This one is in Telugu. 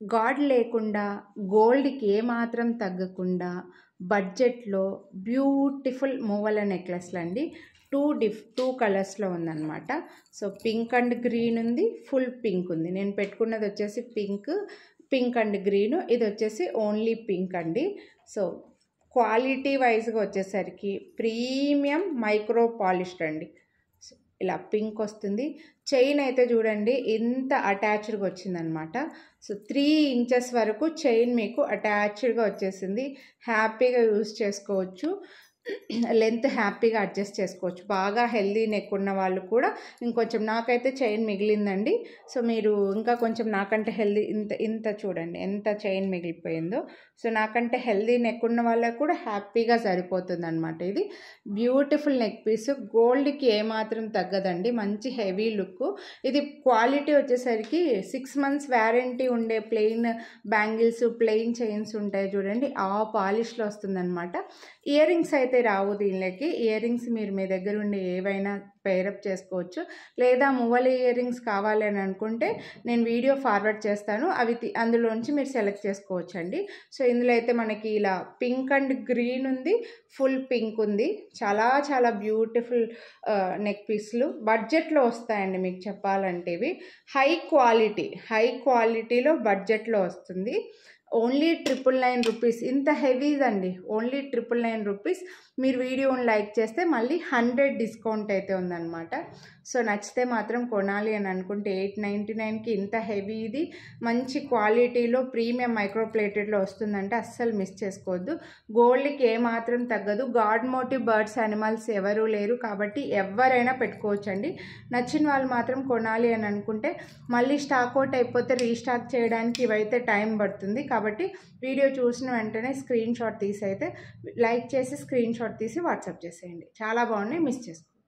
గాడ్ లేకుండా గోల్డ్కి ఏమాత్రం తగ్గకుండా బడ్జెట్లో బ్యూటిఫుల్ మూవల నెక్లెస్లు అండి. టూ కలర్స్లో ఉందన్నమాట. సో పింక్ అండ్ గ్రీన్ ఉంది, ఫుల్ పింక్ ఉంది. నేను పెట్టుకున్నది వచ్చేసి పింక్ అండ్ గ్రీన్, ఇది వచ్చేసి ఓన్లీ పింక్ అండి. సో క్వాలిటీ వైజ్గా వచ్చేసరికి ప్రీమియం మైక్రో పాలిష్డ్ అండి. ఇలా పింక్ వస్తుంది. చైన్ అయితే చూడండి ఎంత అటాచ్డ్గా వచ్చిందనమాట. సో 3 ఇంచెస్ వరకు చైన్ మీకు అటాచ్డ్గా వచ్చేసింది. హ్యాపీగా యూజ్ చేసుకోవచ్చు, లెంత్ హ్యాపీగా అడ్జస్ట్ చేసుకోవచ్చు. బాగా హెల్దీ నెక్ ఉన్న వాళ్ళు కూడా ఇంకొంచెం, నాకైతే చైన్ మిగిలిందండి. సో మీరు ఇంకా కొంచెం నాకంటే హెల్దీ, ఇంత చూడండి ఎంత చైన్ మిగిలిపోయిందో. సో నాకంటే హెల్దీ నెక్ ఉన్న వాళ్ళకు కూడా హ్యాపీగా సరిపోతుంది అనమాట. ఇది బ్యూటిఫుల్ నెక్ పీస్, గోల్డ్కి ఏమాత్రం తగ్గదండి, మంచి హెవీ లుక్. ఇది క్వాలిటీ వచ్చేసరికి 6 months వ్యారంటీ ఉండే ప్లెయిన్ బ్యాంగిల్స్, ప్లెయిన్ చైన్స్ ఉంటాయి చూడండి, ఆ పాలిష్లో వస్తుందన్నమాట. ఇయర్ రింగ్స్ అయితే రావు దీనిలోకి. ఇయర్ రింగ్స్ మీరు మీ దగ్గర ఉండే ఏవైనా పేరప్ చేసుకోవచ్చు, లేదా మువ్వల ఇయర్ రింగ్స్ కావాలి అని అనుకుంటే నేను వీడియో ఫార్వర్డ్ చేస్తాను, అవి అందులోంచి మీరు సెలెక్ట్ చేసుకోవచ్చు అండి. సో ఇందులో అయితే మనకి ఇలా పింక్ అండ్ గ్రీన్ ఉంది, ఫుల్ పింక్ ఉంది. చాలా చాలా బ్యూటిఫుల్ నెక్ పీస్లు బడ్జెట్లో వస్తాయండి. మీకు చెప్పాలంటే ఇవి హై క్వాలిటీలో బడ్జెట్లో వస్తుంది. Only 999 rupees. ఇంత హెవీదండి, ఓన్లీ 999 రూపీస్. మీరు వీడియోని లైక్ చేస్తే మళ్ళీ 100 డిస్కౌంట్ అయితే ఉందన్నమాట. సో నచ్చితే మాత్రం కొనాలి అని అనుకుంటే 899కి ఇంత హెవీది మంచి క్వాలిటీలో ప్రీమియం మైక్రో ప్లేటెడ్లో వస్తుందంటే అస్సలు మిస్ చేసుకోవద్దు. గోల్డ్కి ఏమాత్రం తగ్గదు. గాడ్ మోటివ్ బర్డ్స్ యానిమల్స్ ఎవరూ లేరు కాబట్టి ఎవరైనా పెట్టుకోవచ్చండి. నచ్చిన వాళ్ళు మాత్రం కొనాలి అని అనుకుంటే మళ్ళీ స్టాక్ అవుట్ అయిపోతే రీస్టాక్ చేయడానికి ఇవైతే టైం పడుతుంది. కాబట్టి వీడియో చూసిన వెంటనే స్క్రీన్ షాట్ తీసి అయితే లైక్ చేసి స్క్రీన్ షాట్ తీసి వాట్సాప్ చేసేయండి. చాలా బాగున్నాయి, మిస్ చేసుకోండి.